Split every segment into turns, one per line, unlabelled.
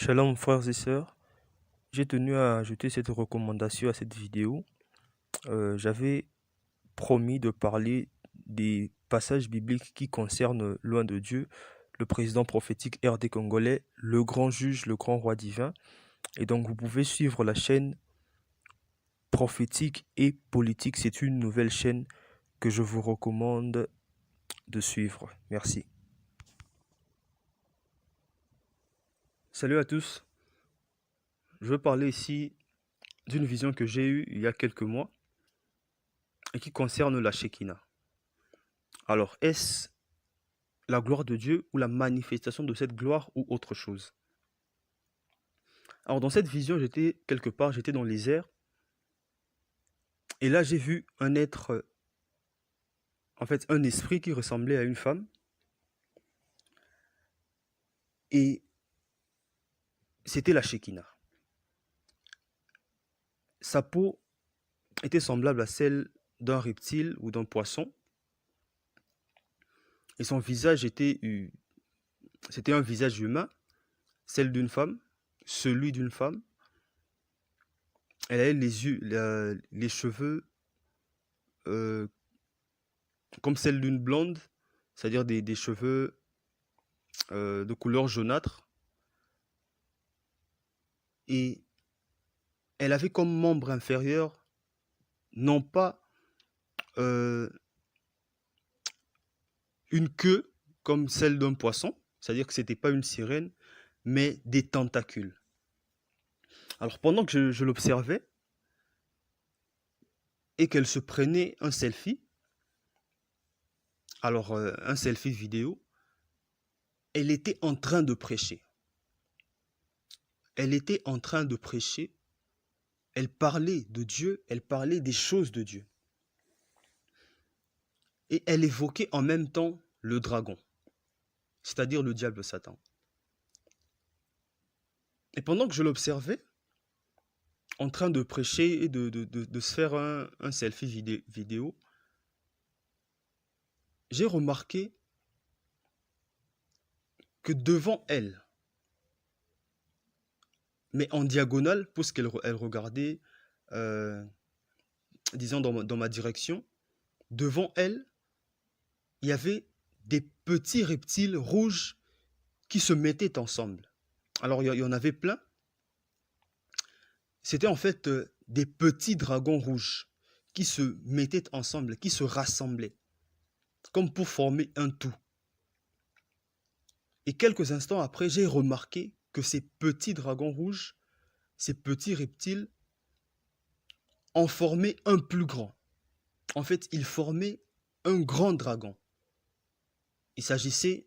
Shalom frères et sœurs, j'ai tenu à ajouter cette recommandation à cette vidéo. J'avais promis de parler des passages bibliques qui concernent loin de Dieu, le président prophétique RD congolais, le grand juge, le grand roi divin. Et donc vous pouvez suivre la chaîne prophétique et politique. C'est une nouvelle chaîne que je vous recommande de suivre. Merci. Salut à tous. Je veux parler ici d'une vision que j'ai eue il y a quelques mois et qui concerne la Shekinah. Alors, est-ce la gloire de Dieu ou la manifestation de cette gloire ou autre chose? Alors, dans cette vision, j'étais quelque part, j'étais dans les airs, et là, j'ai vu un être, en fait, un esprit qui ressemblait à une femme, et c'était la Shekinah. Sa peau était semblable à celle d'un reptile ou d'un poisson, et son visage c'était un visage humain, celle d'une femme, celui d'une femme. Elle avait les yeux, les cheveux euh, comme celle d'une blonde, c'est-à-dire des cheveux de couleur jaunâtre. Et elle avait comme membre inférieur, non pas euh, une queue comme celle d'un poisson, c'est-à-dire que ce n'était pas une sirène, mais des tentacules. Alors pendant que je l'observais et qu'elle se prenait un selfie, alors un selfie vidéo, elle était en train de prêcher. Elle était en train de prêcher, elle parlait de Dieu, elle parlait des choses de Dieu. Et elle évoquait en même temps le dragon, c'est-à-dire le diable Satan. Et pendant que je l'observais, en train de prêcher et de se faire un selfie vidéo, j'ai remarqué que devant elle, mais en diagonale, puisqu'elle elle regardait, euh, disons, dans ma direction, devant elle, il y avait des petits reptiles rouges qui se mettaient ensemble. Alors, il y en avait plein. C'était en fait des petits dragons rouges qui se mettaient ensemble, qui se rassemblaient, comme pour former un tout. Et quelques instants après, j'ai remarqué que ces petits dragons rouges, ces petits reptiles, en formaient un plus grand. En fait, ils formaient un grand dragon. Il s'agissait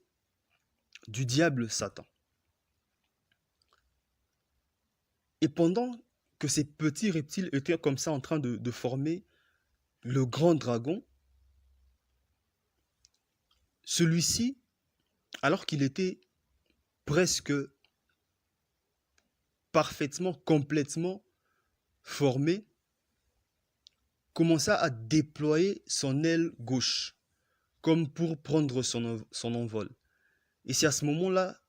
du diable Satan. Et pendant que ces petits reptiles étaient comme ça en train de former le grand dragon, celui-ci, alors qu'il était presque parfaitement, complètement formé, commença à déployer son aile gauche, comme pour prendre son envol. Et c'est à ce moment-là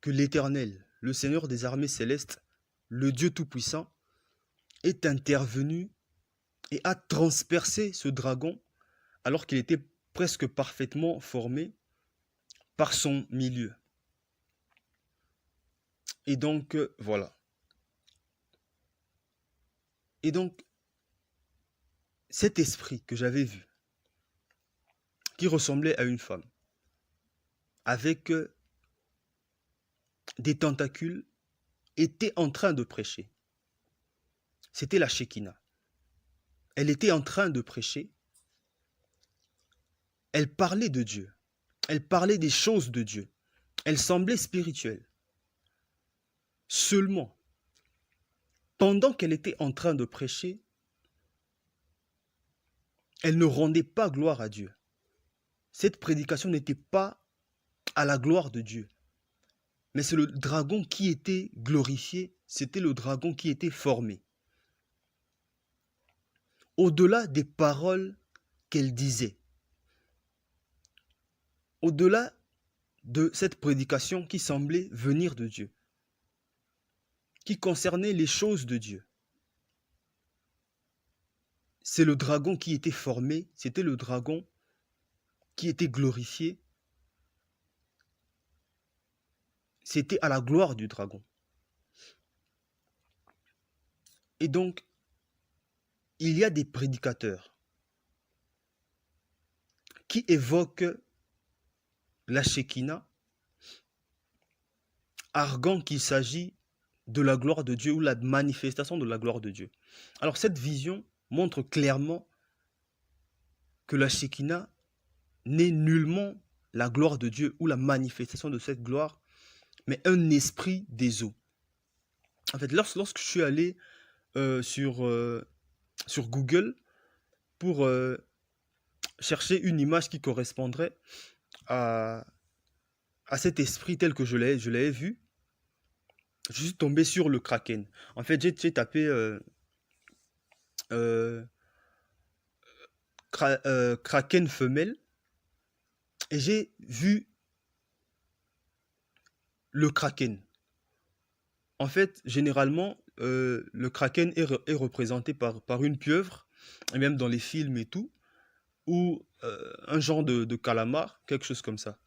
que l'Éternel, le Seigneur des armées célestes, le Dieu Tout-Puissant, est intervenu et a transpercé ce dragon alors qu'il était presque parfaitement formé par son milieu. Et donc, voilà. Et donc, cet esprit que j'avais vu, qui ressemblait à une femme, avec des tentacules, était en train de prêcher. C'était la Shekinah. Elle était en train de prêcher. Elle parlait de Dieu. Elle parlait des choses de Dieu. Elle semblait spirituelle. Seulement, pendant qu'elle était en train de prêcher, elle ne rendait pas gloire à Dieu. Cette prédication n'était pas à la gloire de Dieu. Mais c'est le dragon qui était glorifié, c'était le dragon qui était formé. Au-delà des paroles qu'elle disait, au-delà de cette prédication qui semblait venir de Dieu, qui concernait les choses de Dieu. C'est le dragon qui était formé, c'était le dragon qui était glorifié. C'était à la gloire du dragon. Et donc, il y a des prédicateurs qui évoquent la Shekinah, arguant qu'il s'agit de la gloire de Dieu ou la manifestation de la gloire de Dieu. Alors cette vision montre clairement que la Shekinah n'est nullement la gloire de Dieu ou la manifestation de cette gloire, mais un esprit des eaux. En fait, lorsque je suis allé sur Google pour chercher une image qui correspondrait à cet esprit tel que je l'avais vu, je suis tombé sur le Kraken. En fait, j'ai tapé Kraken femelle et j'ai vu le Kraken. En fait, généralement, le Kraken est représenté par une pieuvre, et même dans les films et tout, ou un genre de calamar, quelque chose comme ça.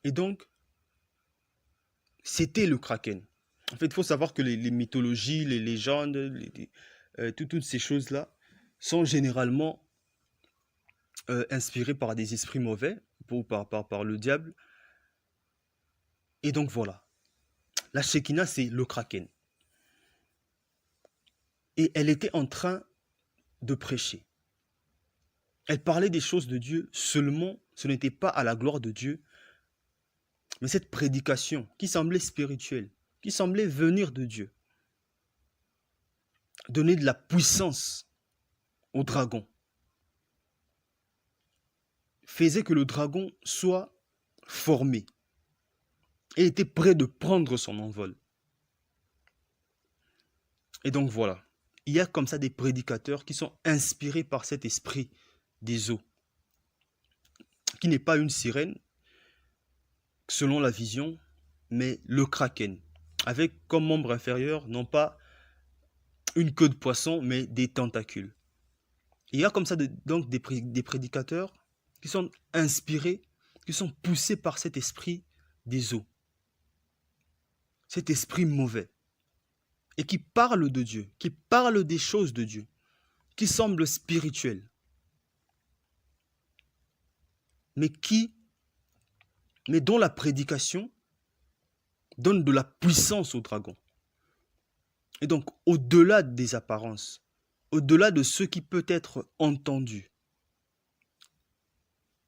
Et donc, c'était le Kraken. En fait, il faut savoir que les mythologies, les légendes, toutes ces choses-là sont généralement inspirées par des esprits mauvais, ou par le diable. Et donc voilà. La Shekinah, c'est le Kraken. Et elle était en train de prêcher. Elle parlait des choses de Dieu, seulement ce n'était pas à la gloire de Dieu, mais cette prédication qui semblait spirituelle, qui semblait venir de Dieu, donner de la puissance au dragon, faisait que le dragon soit formé et était prêt de prendre son envol. Et donc voilà, il y a comme ça des prédicateurs qui sont inspirés par cet esprit des eaux, qui n'est pas une sirène, selon la vision, mais le kraken, avec comme membre inférieur, non pas une queue de poisson, mais des tentacules. Il y a comme ça donc des prédicateurs qui sont inspirés, qui sont poussés par cet esprit des eaux, cet esprit mauvais, et qui parlent de Dieu, qui parlent des choses de Dieu, qui semblent spirituelles, mais dont la prédication donne de la puissance au dragon. Et donc, au-delà des apparences, au-delà de ce qui peut être entendu,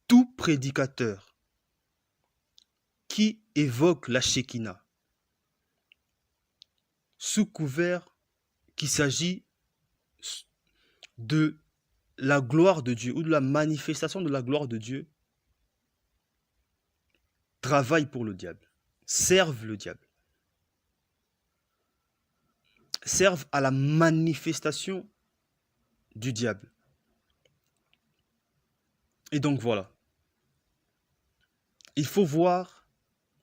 tout prédicateur qui évoque la Shekinah, sous couvert qu'il s'agit de la gloire de Dieu ou de la manifestation de la gloire de Dieu, travaille pour le diable, servent le diable, servent à la manifestation du diable. Et donc voilà, il faut voir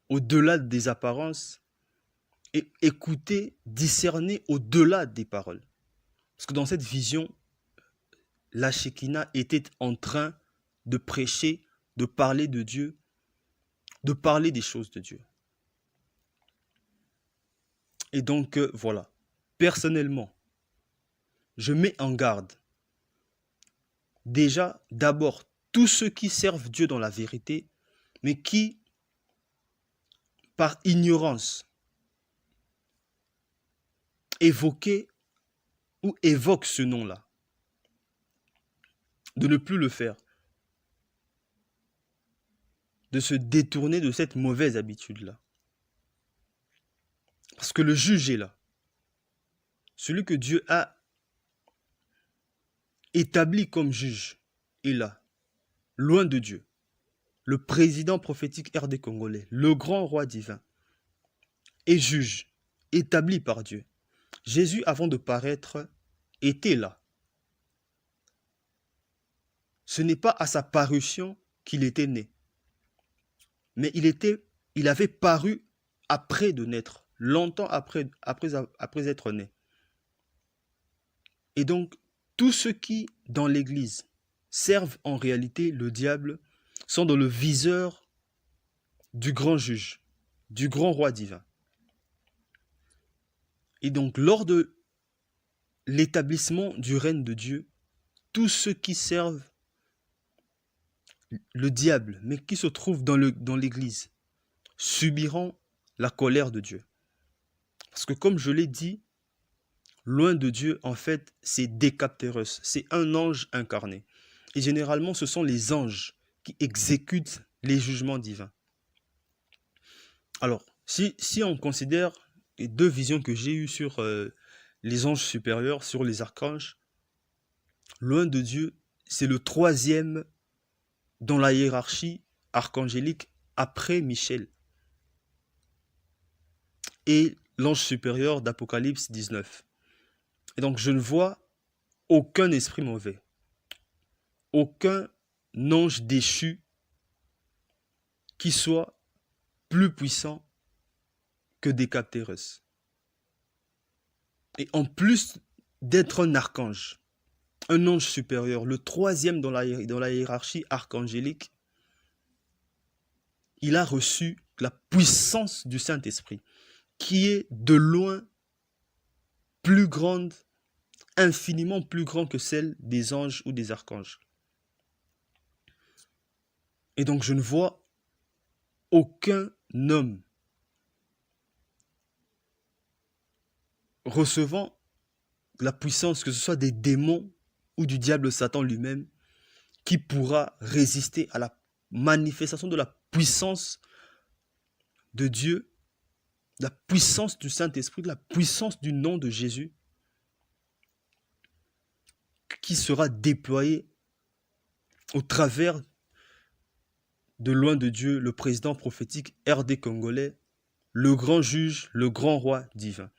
au-delà des apparences et écouter, discerner au-delà des paroles. Parce que dans cette vision, la Shekinah était en train de prêcher, de parler de Dieu, de parler des choses de Dieu. Et donc voilà, personnellement, je mets en garde déjà d'abord tous ceux qui servent Dieu dans la vérité, mais qui, par ignorance, évoquaient ou évoquent ce nom-là, de ne plus le faire, de se détourner de cette mauvaise habitude-là. Parce que le juge est là. Celui que Dieu a établi comme juge est là, loin de Dieu. Le président prophétique RD congolais, le grand roi divin, est juge, établi par Dieu. Jésus, avant de paraître, était là. Ce n'est pas à sa parution qu'il était né, mais il avait paru après de naître. longtemps après être nés. Et donc, tous ceux qui, dans l'Église, servent en réalité le diable sont dans le viseur du grand juge, du grand roi divin. Et donc, lors de l'établissement du règne de Dieu, tous ceux qui servent le diable, mais qui se trouvent dans l'Église, subiront la colère de Dieu. Parce que comme je l'ai dit, loin de Dieu, en fait, c'est Décaptéros, c'est un ange incarné. Et généralement, ce sont les anges qui exécutent les jugements divins. Alors, si on considère les deux visions que j'ai eues sur les anges supérieurs, sur les archanges, loin de Dieu, c'est le troisième dans la hiérarchie archangélique après Michel et l'ange supérieur d'Apocalypse 19. Et donc, je ne vois aucun esprit mauvais, aucun ange déchu qui soit plus puissant que Décaptéros. Et en plus d'être un archange, un ange supérieur, le troisième dans la hiérarchie archangélique, il a reçu la puissance du Saint-Esprit, qui est de loin plus grande, infiniment plus grande que celle des anges ou des archanges. Et donc je ne vois aucun homme recevant la puissance, que ce soit des démons ou du diable Satan lui-même, qui pourra résister à la manifestation de la puissance de Dieu, la puissance du Saint-Esprit, la puissance du nom de Jésus, qui sera déployée au travers de loin de Dieu, le président prophétique RD congolais, le grand juge, le grand roi divin.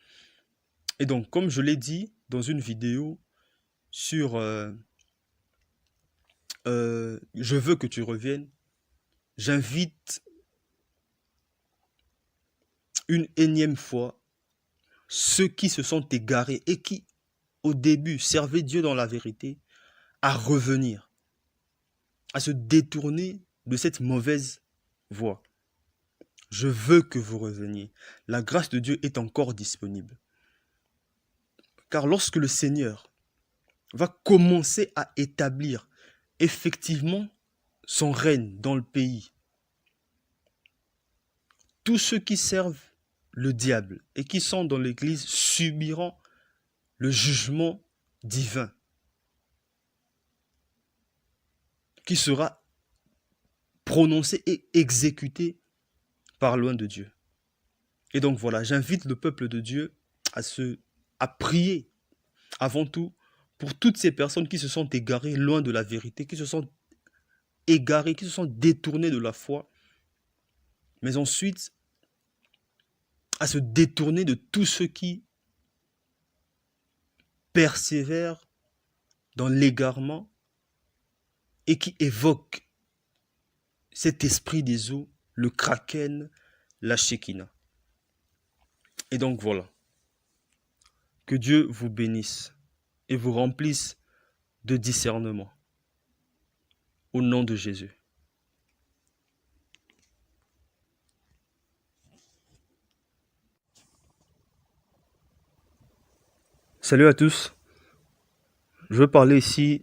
Et donc, comme je l'ai dit dans une vidéo sur Je veux que tu reviennes, j'invite une énième fois ceux qui se sont égarés et qui, au début, servaient Dieu dans la vérité, à revenir, à se détourner de cette mauvaise voie. Je veux que vous reveniez. La grâce de Dieu est encore disponible. Car lorsque le Seigneur va commencer à établir effectivement son règne dans le pays, tous ceux qui servent le diable et qui sont dans l'Église subiront le jugement divin qui sera prononcé et exécuté par loin de Dieu. Et donc voilà, j'invite le peuple de Dieu à prier avant tout pour toutes ces personnes qui se sont égarées loin de la vérité, qui se sont égarées, qui se sont détournées de la foi, mais ensuite à se détourner de tous ceux qui persévèrent dans l'égarement et qui évoquent cet esprit des eaux, le kraken, la Shekinah. Et donc voilà, que Dieu vous bénisse et vous remplisse de discernement. Au nom de Jésus. Salut à tous. Je veux parler ici